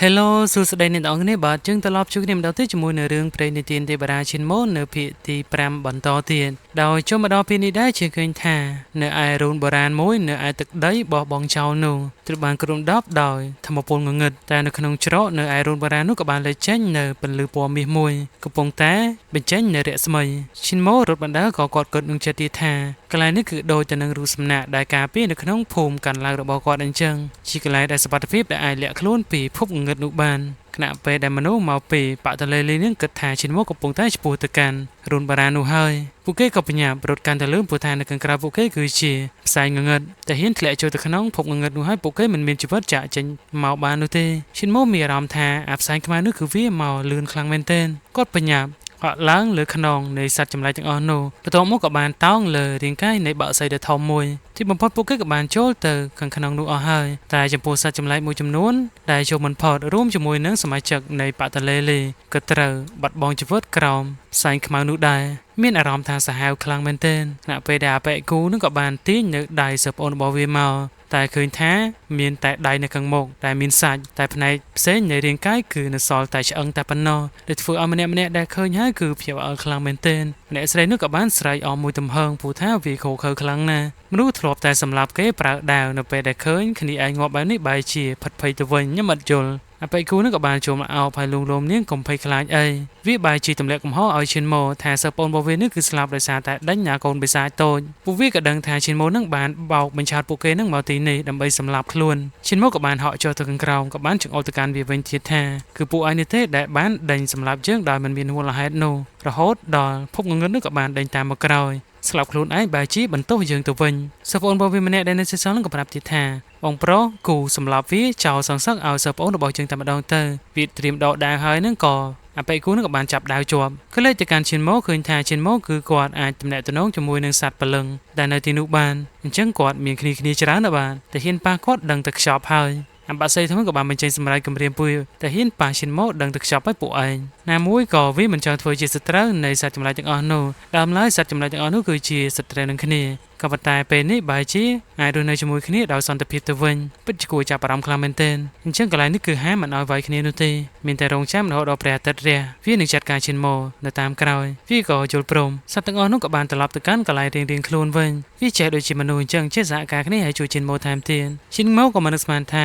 Hello សួស្តីអ្នកនរគ្នាបាទយើងត្រឡប់ជួបគ្នាម្ដងទៀតជាមួយនៅរឿងព្រេងនិទានទេវតាឈិនម៉ូនៅភាគទី5បន្តទៀតដោយចូលមកដល់ពេលនេះដែរជាឃើញថានៅឯរូនបុរាណមួយនៅឯទឹកដីបោះបង់ចោលនោះត្រូវបានគ្រុំដប់ដោយធម្មពលងងឹតតែនៅក្នុងច្រកនៅឯរូនបុរាណនោះក៏បានលេចចេញនៅពន្លឺពណ៌មាសមួយកំពុងតែបញ្ចេញនៅរស្មីឈិនម៉ូរត់បណ្ដាក៏គាត់គិតនឹងចិត្តទៀតថាកន្លែងនេះគឺដូចទៅនឹងរូបសំណាកដែលការពារនៅក្នុងភូមិកាន់ឡើងរបស់គាត់អញ្ចឹងជាកន្លែងដែលសុវត្ថិភាពដែលអាចលាក់ខ្លួនពីភពងងឹតនោះបានខណៈពេលដែលមនុស្សមកពីបាក់តលេលីនឹងគិតថាឈិនម៉ូកំពុងតែឆ្ពោះទៅកាន់រូនបារ៉ានោះហើយពួកគេក៏បញ្ញាប់រត់កាន់ទៅលើព្រោះថានៅខាងក្រៅពួកគេគឺជាផ្សែងងងឹតតែហ៊ានធ្លាក់ចូលទៅក្នុងភពងងឹតនោះហើយពួកគេមិនមានជីវិតចាក់ចេញមកបាននោះទេឈិនម៉ូមានអារម្មណ៍ថាអាផ្សែងខ្មៅនោះគឺវាមកលឿនខ្លាំងមែនទែនគាត់បញ្ញាប់ហក់ឡើងលើខ្នងនៃសត្វចម្លែកទាំងអស់នោះបន្ទាប់មកក៏បានតោងលើរាងកាយនៃបក្សីដ៏ធំមួយទីបំផុតពួកគេក៏បានចូលទៅខាងក្នុងនោះអស់ហើយតែចំពោះសត្វចម្លែកមួយចំនួនដែលចូលមិនផុតរួមជាមួយនឹងសមាជិកនៃបាក់តលេលីក៏ត្រូវបាត់បង់ជីវិតក្រោមផ្សែងខ្មៅនោះដែរមានអារម្មណ៍ថាសាហាវខ្លាំងមែនទែនខណៈពេលដែលអាប៉ែគូនឹងក៏បានទាញនៅដៃសិស្សប្អូនរបស់វាមកតែឃើញថាមានតែដៃនៅខាងមុខតែមានសាច់តែផ្នែកផ្សេងនៃរាងកាយគឺនៅសល់តែឆ្អឹងតែប៉ុណ្ណោះដែលធ្វើឲ្យម្នាក់ៗដែលឃើញហើយគឺភ្ញាក់ផ្អើលខ្លាំងមែនទែនម្នាក់ស្រីនោះក៏បានស្រែកអមមួយទំហឹងព្រោះថាវាខូខើខ្លាំងណាស់មនុស្សធ្លាប់តែសម្លាប់គេប្រើដាវនៅពេលដែលឃើញគ្នាឯងងាប់បែបនេះបែរជាផិតភ័យទៅវិញខ្ញុំអត់យល់អាប៉ែគូនឹងក៏បានចូលមកអោបហើយលួងលោមនាងកុំភ័យខ្លាចអីវាបែរជាទម្លាក់កំហុសឲ្យឈិនម៉ូថាសិស្សប្អូនរបស់វានេះគឺស្លាប់ដោយសារតែដេញណាកូនបិសាចតូចពួកវាក៏ដឹងថាឈិនម៉ូនឹងបានបោកបញ្ឆោតពួកគេនឹងមកទីនេះដើម្បីសម្លាប់ខ្លួនឈិនម៉ូក៏បានហក់ចុះទៅខាងក្រោមក៏បានចង្អុលទៅកាន់វាវិញទៀតថាគឺពួកឯនេះទេដែលបានដេញសម្លាប់យើងដោយមិនមានមូលហេតុនោះរហូតដល់ភពងងឹតនោះក៏បានដេញតាមមកក្រោយស្លាប់ខ្លួនឯងបែរជាបន្ទោសយើងទៅវិញសិស្សប្អូនរបស់វាម្នាក់ដែលនៅសេសសល់នឹងក៏ប្រាប់ទៀតថាបងប្រុសគូសម្លាប់វាចោលសងសឹកឲ្យសិស្សប្អូនរបស់យើងតែម្ដងទៅវាត្រៀមដកដាវហើយនឹងក៏អាប៉ែគូនឹងក៏បានចាប់ដាវជាប់ក៏លេចទៅកាន់ឈិនម៉ូឃើញថាឈិនម៉ូគឺគាត់អាចទំនាក់ទំនងជាមួយនឹងសត្វព្រលឹងដែលនៅទីនោះបានអញ្ចឹងគាត់មានគ្នាច្រើនណាស់បាទតែហ៊ានប៉ះគាត់ដឹងតែខ្ចប់ហើយអាបាក់សីហ្នឹងក៏បានបញ្ចេញសម្រាប់គម្រាមពួយតែហ៊ានប៉ះឈិនម៉ូដឹងតែខ្ចប់ឲ្យពួកឯងណាមួយក៏វាមិនចង់ធ្វើជាសត្រូវនៃសត្វចម្លែកទាំងអស់នោះដើមឡើយសត្វចម្លែកទាំងអស់នោះគឺជាសត្រូវនឹងគ្នាក៏ប៉ុន្តែពេលនេះបែរជាអាចរស់នៅជាមួយគ្នាដោយសន្តិភាពទៅវិញពិតជាគួរចាប់អារម្មណ៍ខ្លាំងមែនទែនអញ្ចឹងកន្លែងនេះគឺហាមមិនឲ្យវាយគ្នានោះទេមានតែរងចាំរហូតដល់ព្រះអាទិត្យរះវានឹងចាត់ការឈិនម៉ូនៅតាមក្រោយវាក៏យល់ព្រមសត្វទាំងអស់នោះក៏បានត្រឡប់ទៅកាន់កន្លែងរៀងៗខ្លួនវិញវាចេះដូចជាមនុស្សអញ្ចឹងចេះសហការគ្នាហើយជួយឈិនម៉ូថែមទៀតឈិនម៉ូក៏មិននឹកស្មានថា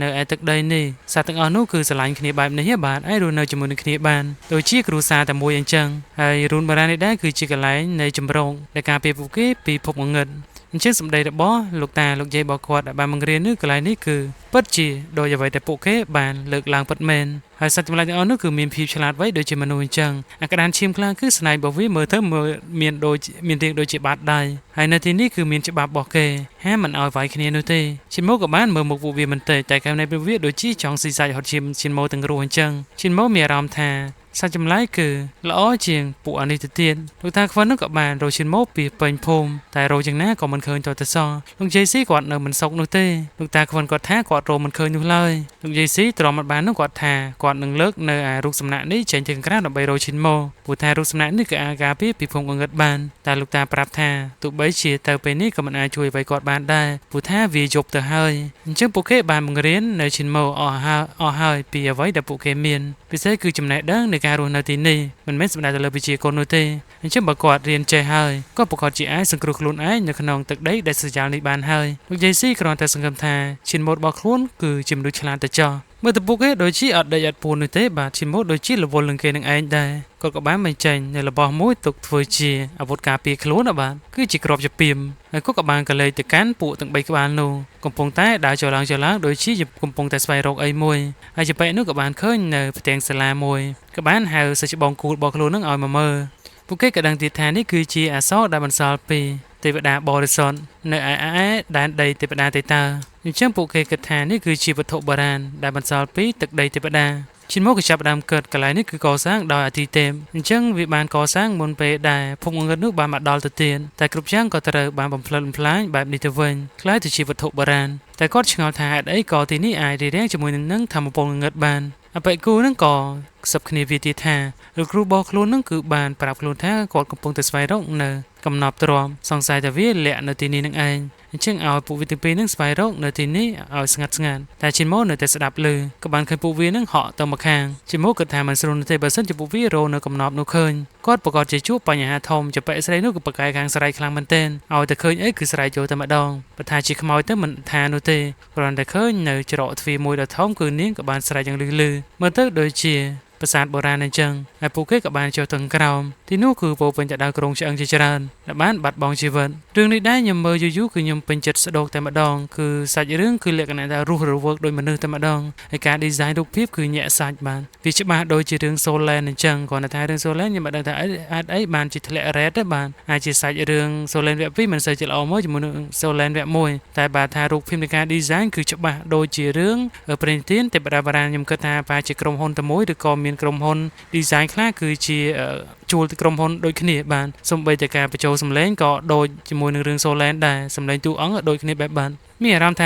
នៅឯទឹកដីនេះសត្វទាំងអស់នោះគឺស្រឡាញ់គ្នាបែបនេះបាទអាចរស់នៅជាមួយនឹងគ្នាបានដូចជាគ្រួសារតែមួយអញ្ចឹងហើយរូនបារ៉ានេះដែរគឺជាកន្លែងនៃចម្រងដែលការពារពួកគេពីភពងងឹតអញ្ចឹងសម្ដីរបស់លោកតាលោកយាយរបស់គាត់ដែលបានបង្រៀននេះកន្លែងនេះគឺពិតជាដោយអ្វីដែលពួកគេបានលើកឡើងពិតមែនហើយសត្វចម្លែកទាំងអស់នោះគឺមានភាពឆ្លាតវៃដូចជាមនុស្សអញ្ចឹងអាក្តានឈាមខ្លាំងគឺស្នែងរបស់វាមើលទៅមានរាងដូចជាបាតដៃហើយនៅទីនេះគឺមានច្បាប់របស់គេហាមមិនឲ្យវាយគ្នានោះទេឈិនម៉ូក៏បានមើលមុខពួកវាមិនតិចតែកាលនៃពួកវាដូចជាចង់ស៊ីសាច់ហត់ឈាមឈិនម៉ូទាំងរស់អញ្ចឹងឈិនម៉ូមានអារម្មណ៍ថាសត្វចម្លែកគឺល្អជាងពួកអានេះទៅទៀតលោកតាខ្វិននឹងក៏បានរកឈិនម៉ូពីពេញភូមិតែរកយ៉ាងណាក៏មិនឃើញទៅសោះលោកយាយស៊ីគាត់នៅមិនសុខនោះទេលោកតាខ្វិនគាត់ថាគាត់រកមិនឃើញនោះឡើយលោកយាយស៊ីទ្រាំមិនបាននោះគាត់ថាគាត់នឹងលើកនៅឯរូបសំណាកនេះចេញទៅខាងក្រៅដើម្បីរកឈិនម៉ូព្រោះថារូបសំណាកនេះគឺអាចការពារពីភូមិងងឹតបានតែលោកតាប្រាប់ថាទោះបីជាទៅពេលនេះក៏មិនអាចជួយអ្វីគាត់បានដែរព្រោះថាវាយប់ទៅហើយអញ្ចឹងពួកគេបានបង្រៀននៅឈិនម៉ូអស់ហើយពីអ្វីដែលពួកគេមានពិសេសគឺចំណេះដឹងនៃការរស់នៅទីនេះមិនមែនសំដៅទៅលើវិជាកុននោះទេអញ្ចឹងបើគាត់រៀនចេះហើយក៏ប្រកាសជាអាចសង្គ្រោះខ្លួនឯងនៅក្នុងទឹកដីដែលស្រយាលនេះបានហើយលោកយាយស៊ីគ្រាន់តែសង្ឃឹមថាឈិនម៉ូរបស់ខ្លួនគឺជាមនុស្សឆ្លាតទៅចោះមើលទៅពួកគេដូចជាអត់ដេកអត់ពួននោះទេបាទឈិនម៉ូដូចជារវល់នឹងគេនឹងឯងដែរគាត់ក៏បានបញ្ចេញនៅរបស់មួយទុកធ្វើជាអាវុធការពារខ្លួនបាទគឺជាក្របជាពីមហើយគាត់ក៏បានកលេចទៅកាន់ពួកទាំង3ក្បាលនោះកំពុងតែដើរចុះឡើងដូចជាកំពុងតែស្វែងរកអីមួយហើយជាបែកនោះក៏បានឃើញនៅផ្ទាំងសាលាមួយក៏បានហៅសិស្សច្បងគូលរបស់ខ្លួននឹងឲ្យមកមើលពួកគេក៏ដឹងទៀតថានេះគឺជាអក្សរដែលបន្សល់ពីទេវតាបរិសុទ្ធនៅឯដែនដីទេវតាទេតើអញ្ចឹងពួកគេគិតថានេះគឺជាវត្ថុបុរាណដែលបន្សល់ពីទឹកដីទេវតាឈិនម៉ូក៏ចាប់ផ្ដើមកើតកន្លែងនេះគឺកសាងដោយអាទិទេពអញ្ចឹងវាបានកសាងមុនពេលដែលភពងងឹតនោះបានមកដល់ទៅទៀតតែគ្រប់យ៉ាងក៏ត្រូវបានបំផ្លិចបំផ្លាញបែបនេះទៅវិញคล้ายទៅជាវត្ថុបុរាណតែគាត់ឆ្ងល់ថាហេតុអីក៏ទីនេះអាចរីរាំងជាមួយនឹងធម្មពលងងឹតបានអបិគូនឹងក៏ខ្សឹបគ្នាវាទៀតថាលោកគ្រូរបស់ខ្លួននឹងគឺបានប្រាប់ខ្លួនថាគាត់កំពុងតែស្វែងរកនៅក កំណប់ទ្រាំសង្ស័យថាវាលាក់នៅទីនេះនឹងឯងអញ្ចឹងឲ្យពួកវាទាំងពីរនឹងស្វែងរកនៅទីនេះឲ្យស្ងាត់តែឈិនម៉ូនៅតែស្ដាប់ឮក៏បានឃើញពួកវានឹងហក់ទៅមកខាងឈិនម៉ូគិតថាមិនស្រួលទេបើសិនជាពួកវារោនៅកំណប់នោះឃើញគាត់ប្រកាសជាជួបបញ្ហាធំចំបែកស្រីនោះក៏ប្រកែកខាងស្រ័យខ្លាំងមែនទែនឲ្យតែឃើញអីគឺស្រ័យចូលតែម្ដងបើថាជាខ្មោចទៅមិនថានោះទេគ្រាន់តែឃើញនៅច្រកទ្វារមួយដ៏ធំគឺនាងក៏បានស្រែកយ៉ាងលឺមើលទៅដូចជាប្រាសាទបុរាណអញ្ចឹងហើយពួកគេក៏បានចុះទៅក្រោមទីនោះគឺពោពេញទៅដោយក្រុងឆ្អឹងជាច្រើនដែលបានបាត់បង់ជីវិតរឿងនេះដែរខ្ញុំមើលយូរគឺខ្ញុំពេញចិត្តស្ដោកតែម្ដងគឺសាច់រឿងគឺលក្ខណៈថារស់រវើកដោយមនុស្សតែម្ដងហើយការ design រូបភាពគឺញាក់សាច់បានវាច្បាស់ដូចជារឿង Soulland អញ្ចឹងគ្រាន់តែថារឿង Soulland ខ្ញុំមិនដឹងថាអីបានជាធ្លាក់ red ទេបានអាចជាសាច់រឿង Soulland វគ្គ 2មិនសូវជាល្អមកជាមួយនឹង Soulland វគ្គ 1តែបើថារូបភាពនៃការ design គឺច្បាស់ដូចជារឿងព្រេងទានទេវតាបារាណខ្ញុំគិតថាប្រហែលជាក្រុមហ៊ុនតែមួយឬក៏មានក្រុមហ៊ុន design ខ្លះគឺជាជួលទីក្រុមហ៊ុនដូចគ្នាបានសូម្បីតែការបញ្ចូលសម្លេងក៏ដូចជាមួយនឹងរឿង Soulland ដែរសម្លេងតួអង្គដូចគ្នាបែបបានមានអារម្មណ៍ថ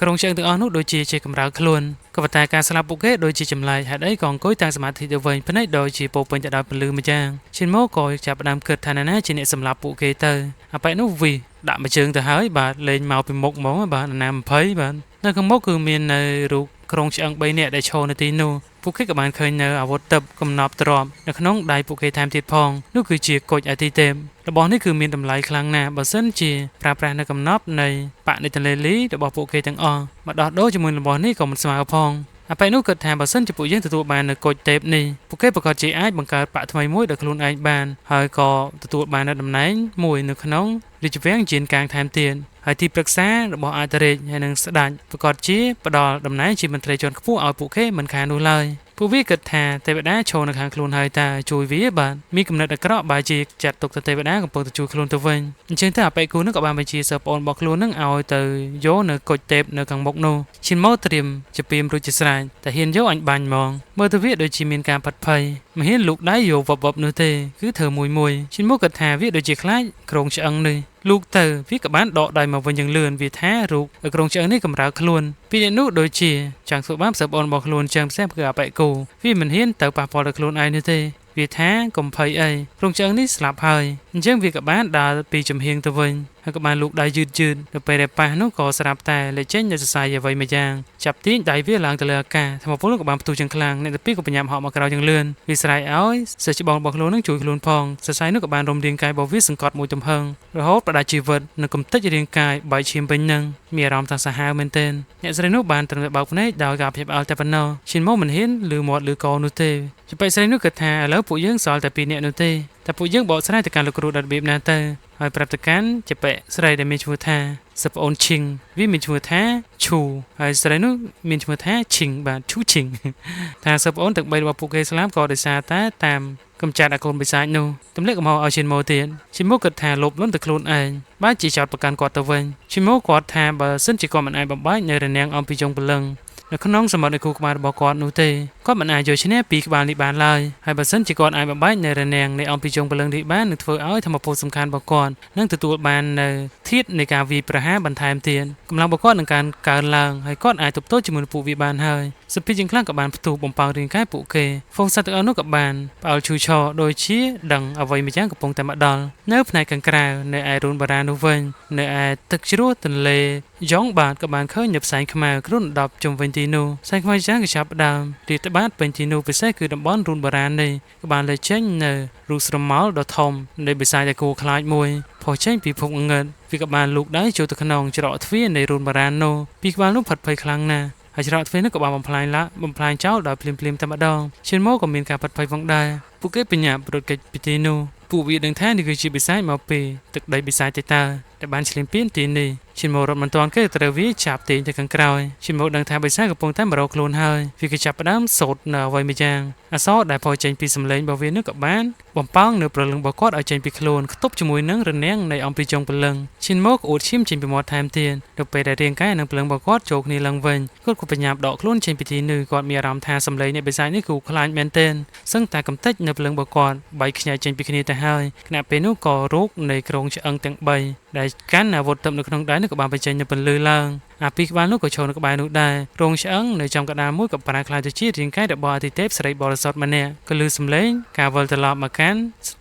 ាក្រុងឆ្អឹងទាំងអស់នោះដូចជាកម្រើខ្លួនក៏ប៉ុន្តែការស្លាប់ពួកគេដូចជាចម្លែកហេតុអីក៏អង្គុយតាំងសមាធិទៅវិញភ្នែកដូចជាពោពេញទៅដោយពន្លឺម្យ៉ាងឈិនម៉ូក៏ចាប់ផ្ដើមគិតថាណាជាអ្នកសម្លាប់ពួកគេទៅអាប៉ែនោះវិដាក់មួយជើងទៅហើយបាទលេងមកពីមុខហ្មងបាទណា20បាទនៅខាងមុខគឺមាននៅរូបក្រុងឆ្អឹង3នាក់ដែលឈរនៅទីនោះពួកគេក៏បានឃើញនៅអាវុធទិព្វកំណប់ទ្រាំនៅក្នុងដៃពួកគេថែមទៀតផងនោះគឺជាគុជអាទីទេពរបស់នេះគឺមានតម្លៃខ្លាំងណាស់បើសិនជាប្រើប្រាស់នៅកំណប់នៃបនិតលេលីរបស់ពួកគេទាំងអស់មកដោះដូរជាមួយរបស់នេះក៏មិនស្មើផងអាប៉ែនោះគិតថាបើសិនជាពួកយើងទទួលបាននៅគុជទេពនេះពួកគេប្រកាសជាអាចបង្កើតបកថ្មីមួយដោយខ្លួនឯងបានហើយក៏ទទួលបាននៅតំណែងមួយនៅក្នុងរាជវាំងជាងកាងថែមទៀតហើយទីប្រឹក្សារបស់អធិរាជហើយនឹងស្ដេចប្រកាសជាផ្ដល់តំណែងជាមន្ត្រីជាន់ខ្ពស់ឲ្យពួកគេមិនខាននោះឡើយពួកវាគិតថាទេវតាឈរនៅខាងខ្លួនហើយតើជួយវាបាទមានគំនិតអាក្រក់បែរជាចាត់ទុកថាទេវតាកំពុងតែជួយខ្លួនទៅវិញអញ្ចឹងទៅអបិគូនឹងក៏បានបញ្ជាសិស្សប្អូនរបស់ខ្លួននឹងឲ្យទៅយកនៅគុជទេពនៅខាងមុខនោះឈិនម៉ូត្រៀមជាពីមរួចជាស្រេចតែហ៊ានយកអញបាញ់ហ្មងមើលទៅវាដូចជាមានការផាត់ភ័យមិនហ៊ានលូកដៃយកវឹបនោះទេគឺធ្វើមួយឈិនម៉ូគិតថាវាដូចជាខ្លាចក្រុងឆ្អឹងនេះលូកទៅវាក៏បានដកដៃមកវិញយ៉ាងលឿនវាថារូបក្រុងឆ្អឹងនេះកម្រើខ្លួនពីនោះដូចជាចង់ធ្វើបាបសិស្សប្អូនរបស់ខ្លួនចឹងផ្សេងគឺអបិគូវាមិនហ៊ានទៅប៉ះពាល់ដល់ខ្លួនឯងនោះទេវាថាកុំភ័យអីក្រុងឆ្អឹងនេះស្លាប់ហើយអញ្ចឹងវាក៏បានដើរពីចំហៀងទៅវិញហើយក៏បានលូកដៃយឺតទៅពេលដែលប៉ះនោះក៏ស្រាប់តែលេចចេញនៅសរសៃអ្វីមួយយ៉ាងចាប់ទាញដៃវាឡើងទៅលើអាកាសថ្មពលក៏បានផ្ទុះយ៉ាងខ្លាំងអ្នកទាំងពីរក៏បញ្ញាប់ហក់មកក្រោយយ៉ាងលឿនវាស្រែកឲ្យសិស្សច្បងរបស់ខ្លួននឹងជួយខ្លួនផងសរសៃនោះក៏បានរំរាងកាយរបស់វាសង្កត់មួយទំហឹងរហូតផ្ដាច់ជីវិតនៅកំទេចរាងកាយបែកឈាមពេញនឹងមានអារម្មណ៍ថាសាហាវមែនទែនអ្នកស្រីនោះបានត្រឹមតែបើកភ្នែកដោយការភ្ញាក់ផ្អើលតែប៉ុណ្ណោះឈិនម៉ូមិនហ៊ានលឺមាត់លឺកនោះទេចំបែកស្រីនោះគិតថាឥឡូវពួកយើងសល់តែ2នាក់នោះទេតែពួកយើងបកស្រាយទៅកាន់លោកគ្រូដល់របៀបណាទៅហើយប្រាប់ទៅកាន់ជាបែកស្រីដែលមានឈ្មោះថាសិស្សប្អូនឈិងវាមានឈ្មោះថាឈូហើយស្រីនោះមានឈ្មោះថាឈិងបាទឈូឈិងថាសិស្សប្អូនទាំង3របស់ពួកគេស្លាប់ក៏ដោយសារតែតាមកំចាត់អាកូនបិសាចនោះទម្លាក់កំហុសឲ្យឈិនម៉ូទៀតឈិនម៉ូគិតថាលបលន់ទៅខ្លួនឯងបានជាចោតប្រកាន់គាត់ទៅវិញឈិនម៉ូគាត់ថាបើសិនជាគាត់មិនអាចបំបែកនៅរនាំងអំពីចុងព្រលឹងនៅក្នុងសមត្ថនៃគូក្បាលរបស់គាត់នោះទេគាត់មិនអាចយកឈ្នះពីក្បាលនេះបានឡើយហើយបើសិនជាគាត់អាចបំបែកនៅរនាំងនៃអំពីចុងព្រលឹងនេះបាននឹងធ្វើឲ្យធម្មពលសំខាន់របស់គាត់នឹងទទួលបាននៅធាតុនៃការវាយប្រហារបន្ថែមទៀតកម្លាំងរបស់គាត់នឹងកើនឡើងហើយគាត់អាចទប់ទល់ជាមួយពួកវាបានហើយសុភីជាងខ្លាំងក៏បានផ្ទុះបំផាំងរាងកាយពួកគេហ្វូងសត្វទាំងអស់នោះក៏បានផ្អើលឈូឆរដូចជាដឹងអ្វីមួយយ៉ាងកំពុងតែមកដល់នៅផ្នែកខាងក្រៅនៅឯរូនបារាណនោះវិញនៅឯទឹកជ្រោះទន្លេយ៉ងបាទក៏បានឃើញនៅផ្សែងខ្មៅគ្រុនដប់ជុំវិញទីនោះផ្សែងខ្មៅយ៉ាងក៏ចាប់ផ្ដើមរីកបាតពេញទីនោះពិសេសគឺតំបន់រូនបារាណនេះក៏បានលេចចេញនៅរូបស្រមោលដ៏ធំនៃបិសាចតែគួរខ្លាចមួយផុសចេញពីភពងងឹតវាក៏បានលូកដៃចូលទៅក្នុងច្រកទ្វារនៃរូនបារាណនោះពីក្បាលនោះផាត់ភ័យខ្លាំងណាស់ហើយច្រកទ្វារនោះក៏បានបំផ្លាញចោលដោយភ្លាមតែម្ដងឈិនម៉ូក៏មានការផាត់ភ័យផងដែរពួកគេបញ្ញាប្រត់កិច្ចពីទីនោះពួកវាដឹងថានេះគឺជាបិសាចមកពីទឹកដីបិសាចទេតើដែលបានឈ្លានពានទីនេះឈិនម៉ូរត់មិនទាន់គេត្រូវវាចាប់ទាញទៅខាងក្រោយឈិនម៉ូដឹងថាបិសាចកំពុងតែមករកខ្លួនហើយវាក៏ចាប់ផ្ដើមសូត្រនៅអ្វីមួយយ៉ាងអសរដែលផុសចេញពីសម្លេងរបស់វានោះក៏បានបំប៉ោងនៅព្រលឹងរបស់គាត់ឲ្យចេញពីខ្លួនខ្ទប់ជាមួយនឹងរនាំងនៃអំពីចុងព្រលឹងឈិនម៉ូក្អួតឈាមចេញពីមាត់ថែមទៀតទៅពេលដែលរាងកាយនិងព្រលឹងរបស់គាត់ចូលគ្នាឡើងវិញគាត់ក៏បញ្ញាប់ដកខ្លួនចេញពីទីនេះគាត់មានអារម្មណ៍ថាសម្លេងនៃបិសាចនេះគឺខ្លាចមែនទែនសឹងតែកំទេចនៅព្រលឹងរបស់គាត់បែកខ្ញែកចេញពីគ្នាទៅហើយខណៈពេលនោះក៏រោគនៃក្រុងឆ្អឹងទាំង3ដែលកាន់អាវុធទិព្វនៅក្នុងដៃនោះក៏បានបញ្ចេញនៅពន្លឺឡើង ពីក្បាលនោះក៏ឈរនៅក្បែរនោះដែររោងឆ្អឹងនៅចំកណ្ដាលមួយក៏ប្រែខ្លាយទៅជារាងកាយរបស់អាទិទេពសិរីបរិសុទ្ធម្នាក់ក៏លឺសំឡេងការវិលត្រឡប់មកកាន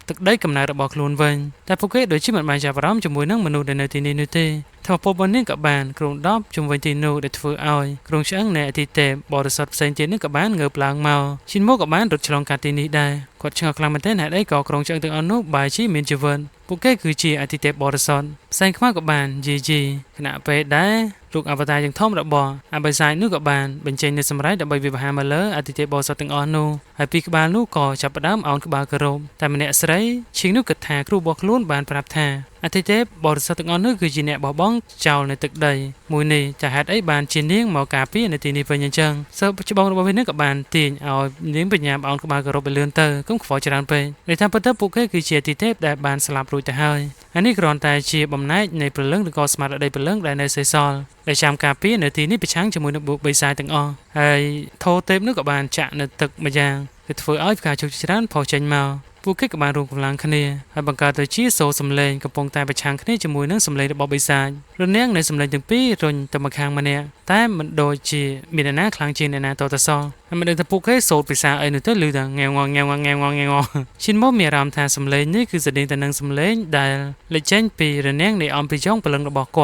់ទឹកដីកំណើតរបស់ខ្លួនវិញតែពួកគេដូចជាមិនបានចាប់អារម្មណ៍ជាមួយនឹងមនុស្សដែលនៅទីនេះនោះទេថាពលបននេះក៏បានក្រុងដប់ជុំវិញទីនោះដែលធ្វើឲ្យក្រុងឆ្អឹងនៃអាទិទេពបរិសុទ្ធផ្សេងទៀតនេះក៏បានងើបឡើងមកឈិនមកក៏បានរត់ឆ្លងកាត់ទីនេះដែរគាត់ឆ្ងល់ខ្លាំងមែនទែនហេតុអីក៏ក្រុងឆ្អឹងទាំងអស់នោះបែរជាមានជីវិតពួកគេគឺជាអាទិទេពបរិសុទ្ធផ្សេងខ្មៅក៏បានយីខណៈពេលដែរលោកអវតារយ៉ាងធំរបស់អបិសាយនោះក៏បានបញ្ចេញនូវសម្រែកដើម្បីវិវហាមកលើអាទិទេពបរិសុទ្ធទាំងអស់នោះហើយពីក្បាលនោះក៏ចាប់ផ្ដើមអោនក្បាលគោរពតែម្នាក់ស្រីឈៀងនោះគិតថាគ្រូរបស់ខ្លួនបានប្រាប់ថាអាទិទេពបរិសុទ្ធទាំងអស់នោះគឺជាអ្នកបោះបង់ចោលនៅទឹកដីមួយនេះចាហេតុអីបានជានាងមកការពារនៅទីនេះវិញអញ្ចឹងសើច្បងរបស់វានឹងក៏បានទាញឲ្យនាងបញ្ញាអោនក្បាលគោរពឲ្យលឿនទៅកុំខ្វល់ច្រើនពេកដោយតាមពិតទៅពួកគេគឺជាអាទិទេពដែលបានស្លាប់រួចទៅហើយហើយនេះគ្រាន់តែជាបំណែកនៃព្រលឹងឬក៏ស្មារតីព្រលឹងដែលនៅសេសសល់ដែលចាំការពារនៅទីនេះប្រឆាំងជាមួយនឹងបុគ្គលបិសាចទាំងអស់ហើយធោទេពនោះក៏បានចាក់នៅទឹកម្យ៉ាងគឺធ្វើឲ្យផ្កាជោគច្រើនផុសចេញមកពួកគេក៏បានរួមកម្លាំងគ្នាហើយបង្កើតទៅជាសូរសំឡេងកំពុងតែប្រឆាំងគ្នាជាមួយនឹងសំឡេងរបស់បិសាចរនាំងនៃសំឡេងទាំងពីររុញទៅមកខាងម្នាក់តែមិនដូចជាមានអ្នកណាខ្លាំងជាងអ្នកណាតទៅសោះហើយមិនដឹងថាពួកគេសូត្រភាសាអីនោះទៅឮថាងែងងឈិនមកមានអារម្មណ៍ថាសំឡេងនេះគឺស្តីងទៅនឹងសំឡេងដែលលេចចេញពីរនាំងនៃអំពីចុងព្រលឹងរបស់គ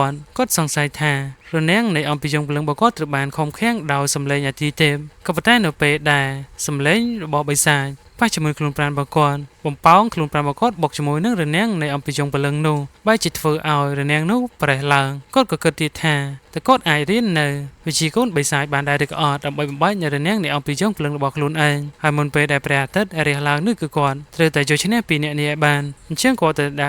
ាត់សង្ស័យថារនាំងនៃអំពីចុងព្រលឹងរបស់គាត់ត្រូវបានខំខាំងដោយសំឡេងអាទិទេពក៏ប៉ុន្តែនៅពេលដែលសំឡេងរបស់បិសាចប៉ះជាមួយខ្លួនប្រាណរបស់គាត់បំប៉ោងខ្លួនប្រាណរបស់គាត់បុកជាមួយនឹងរនាំងនៃអំពីចុងព្រលឹងនោះបែរជាធ្វើឲ្យរនាំងនោះប្រេះឡើងគាត់ក៏គិតទៀតថាតើគាត់អាចរៀននៅវិជ្ជាកូនបិសាចបានដែរឬក៏អត់ដើម្បីបំបែកនៅរនាំងនៃអំពីចុងព្រលឹងរបស់ខ្លួនឯងហើយមុនពេលដែលព្រះអាទិត្យរះឡើងនោះគឺគាត់ត្រូវតែយកឈ្នះពីអ្នកនេះឲ្យបានអញ្ចឹងគាត់ទៅដា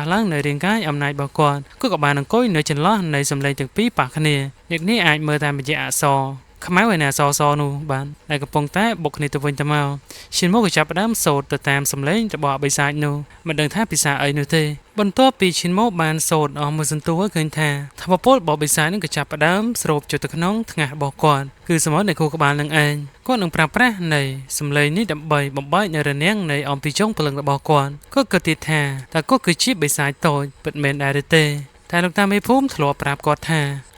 ស់ឡើងនៅរាងកាយអំណាចរបស់គាត់ក៏បានអង្គុយនៅចន្លោះនៃសម្លេងទាំងពីរប៉ះគ្នាអ្នកនេះអាចមើលតាមរយៈអក្សរខ្មៅឯណាសនោះបានតែកំពុងតែបុកគ្នាទៅវិញទៅមកឈិនមកក៏ចាប់ផ្ដើមសូត្រទៅតាមសំឡេងរបស់បិសាចនោះមិនដឹងថាភាសាអីនោះទេបន្ទាប់ពីឈិនមកបានសូត្រអស់មួយសន្ទុះឃើញថាធម្មពលរបស់បិសាចនឹងក៏ចាប់ផ្ដើមស្រូបចូលទៅក្នុងថ្ងាសរបស់គាត់គឺសមត្ថនៃខួរក្បាលនឹងឯងគាត់នឹងប្រើប្រាស់នៃសំឡេងនេះដើម្បីបំបែកនៅរនាំងនៃអំពីចុងព្រលឹងរបស់គាត់ក៏គិតទៀតថាតើគាត់គឺជាបិសាចតូចពិតមែនដែរឬទេតែលោកតាមេភូមិធ្លាប់ប្រាប់គាត់ថ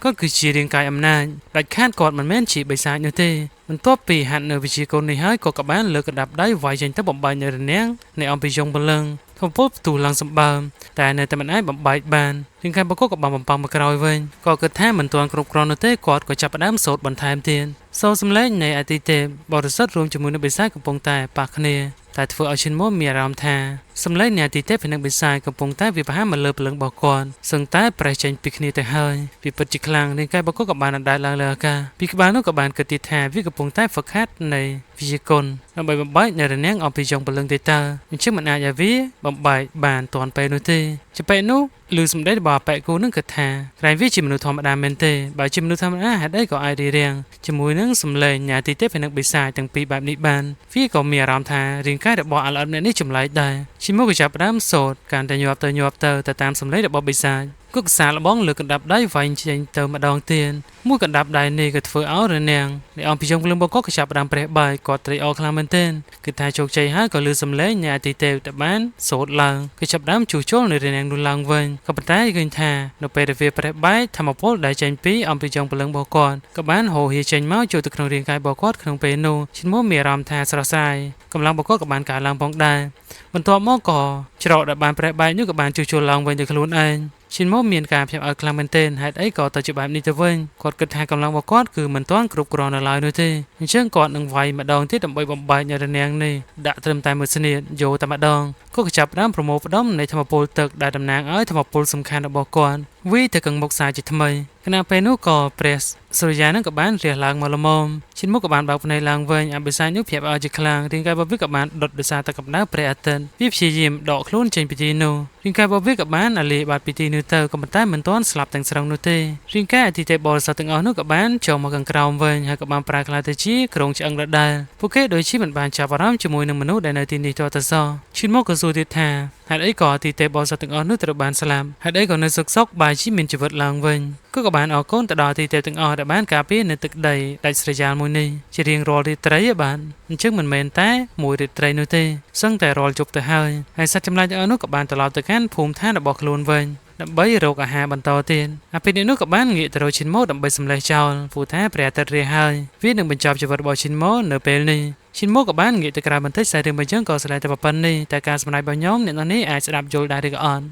ាគាត់គឺជារាងកាយអំណាចដាច់ខាតគាត់មិនមែនជាបិសាចនោះទេបន្ទាប់ពីហាត់នៅវិជ្ជាកូននេះហើយគាត់ក៏បានលើកកណ្ដាប់ដៃវាយចេញទៅបំបែកនៅរនាំងនៃអំពីចុងព្រលឹងធំពុលផ្ទុះឡើងសម្បើមតែនៅតែមិនអាចបំបែកបានរាងកាយរបស់គាត់ក៏បានបំផង់មកក្រោយវិញគាត់គិតថាមិនទាន់គ្រប់គ្រាន់នោះទេគាត់ក៏ចាប់ផ្ដើមសូត្របន្ថែមទៀតសូរសំឡេងនៃអាទិទេពបរិសុទ្ធរួមជាមួយនឹងបិសាចកំពុងតែប៉ះគ្នាតែធ្វើឲ្យឈិនមកមានអារម្មណ៍ថាសំឡេងនៃអាទិទេពនិងបិសាចកំពុងតែវាប្រហារមកលើព្រលឹងរបស់គាត់សឹងតែប្រេះចេញពីគ្នាទៅហើយពីពិតជាខ្លាំងរាងកាយរបស់គាត់ក៏បានអណ្ដែតឡើងលើអាកាសពីក្បាលនោះក៏បានគិតទៀតថាវាកំពុងតែហ្វឹកហាត់នៃវិជ្ជាគុណដើម្បីបំបែកនៅរនាំងអំពីចុងព្រលឹងទេតើអញ្ចឹងមិនអាចឲ្យវាបំបែកបានទាន់ពេលនោះទេចំពេលនោះឮសម្ដីរបស់ប៉ែគូនឹងគិតថាក្រែងវាជាមនុស្សធម្មតាមែនទេបើជាមនុស្សធម្មតាហេតុអីក៏អាចរៀងជាមួយនឹងសម្លេងអាទិទេពនិងបិសាចទាំងពីរបែបនេះបានវាក៏មានអារម្មណ៍ថារាងកាយរបស់អលអិតនេះចម្លែកដែរឈិមមកក៏ចាប់ផ្ដើមសូត្រកាន់តែញាប់ទៅតាមសម្លេងរបស់បិសាចគុកសាលបងលើកកណ្ដាប់ដៃវាយចេញទៅម្ដងទៀតមួយកណ្ដាប់ដៃនេះក៏ធ្វើឲ្យរនាំងនៃអំពីចុងព្រលឹងរបស់គាត់ក៏ចាប់ផ្ដើមប្រេះបាយគាត់ត្រេកអរខ្លាំងមែនទែនគឺថាជោគជ័យហើយក៏លឺសំឡេងនៃអាទិទេពដែលបានសូត្រឡើងគឺចាប់ផ្ដើមជួសជុលនៅរនាំងនោះឡើងវិញក៏ប៉ុន្តែឃើញថានៅពេលដែលវាប្រេះបាយធម្មពលដែលចេញពីអំពីចុងព្រលឹងរបស់គាត់ក៏បានហូរហៀចេញមកចូលទៅក្នុងរាងកាយរបស់គាត់ក្នុងពេលនោះឈិនមកមានអារម្មណ៍ថាស្រស់ស្រាយកម្លាំងរបស់គាត់ក៏បានកើនឡើងផងដែរបន្ទាប់មកក៏ច្រកដែលបានប្រេះបាយនោះក៏បានជួសជុលឡើងវិញដោយខ្លួនឯងឈិនមកមានការភ្ញាក់ផ្អើលខ្លាំងមែនទែនហេតុអីក៏ទៅជាបែបនេះទៅវិញគាត់គិតថាកម្លាំងរបស់គាត់គឺមិនទាន់គ្រប់គ្រាន់នៅឡើយនោះទេអញ្ចឹងគាត់នឹងវាយម្ដងទៀតដើម្បីបំបែកនៅរនាំងនេះដាក់ត្រឹមតែមួយស្នៀតយកតែម្ដងគាត់ក៏ចាប់ផ្ដើមប្រមូលផ្ដុំនៃធម្មពលទឹកដែលតំណាងឲ្យធម្មពលសំខាន់របស់គាត់វាទៅកឹងមុខសាជាថ្មីខណៈពេលនោះក៏ព្រះសូរិយានឹងក៏បានរះឡើងមកល្មមឈិនមុខក៏បានបើកភ្នែកឡើងវិញអបិសាចនោះភ្ញាក់ផ្អើលជាខ្លាំងរាងកាយរបស់វាក៏បានដុតដោយសារតែកម្ដៅព្រះអាទិត្យវាព្យាយាមដកខ្លួនចេញពីទីនោះរាងកាយរបស់វាក៏បានអាលីបាត់ពីទីនោះទៅក៏ប៉ុន្តែមិនទាន់ស្លាប់ទាំងស្រុងនោះទេរាងកាយអាទិទេពបរិសុទ្ធទាំងអស់នោះក៏បានចូលមកខាងក្រោមវិញហើយក៏បានប្រែក្លាយទៅជាក្រុងឆ្អឹងដដែលពួកគេដូចជាមិនបានចាប់អារម្មណ៍ជាមួយនឹងមនុស្សដែលនៅទីនេះតទៅសោះឈិនមកក៏សួរទៀតថាហេតុអីក៏អាទិទេពបរិសុទ្ធទាំងអស់នោះត្រូវបានស្លាប់ហេតុអីក៏នៅសុកបែរជាមានជីវិតឡើងវិញក៏បានអរគុណទៅដល់អាទិទេពទាំងអស់ដែលបានការពារនៅទឹកដីដាច់ស្រយាលមួយនេះជារៀងរាល់រាត្រីបានអញ្ចឹងមិនមែនតែមួយរាត្រីនោះទេសឹងតែរាល់ជប់ទៅហើយសត្វចម្លែកទាំងអស់នោះក៏បានត្រឡប់ទៅកាន់ភូមិឋានរបស់ខ្លួនវិញ ដើម្បីរកអាហារបន្តទៀតអាពេលនេះនោះក៏បានងាកទៅរកឈិនម៉ូដើម្បីសម្លេះចោលព្រោះថាព្រះអាទិត្យរះហើយវានឹងបញ្ចប់ជីវិតរបស់ឈិនម៉ូនៅពេលនេះឈិនម៉ូក៏បានងាកទៅក្រៅបន្តិចតែរឿងបញ្ចឹងក៏ស្រ័យតែប៉ុណ្្នេះតែការសម្ដែងរបស់ខ្ញុំអ្នកនរនេះអាចស្ដាប់យល់ដែរឬក៏អត់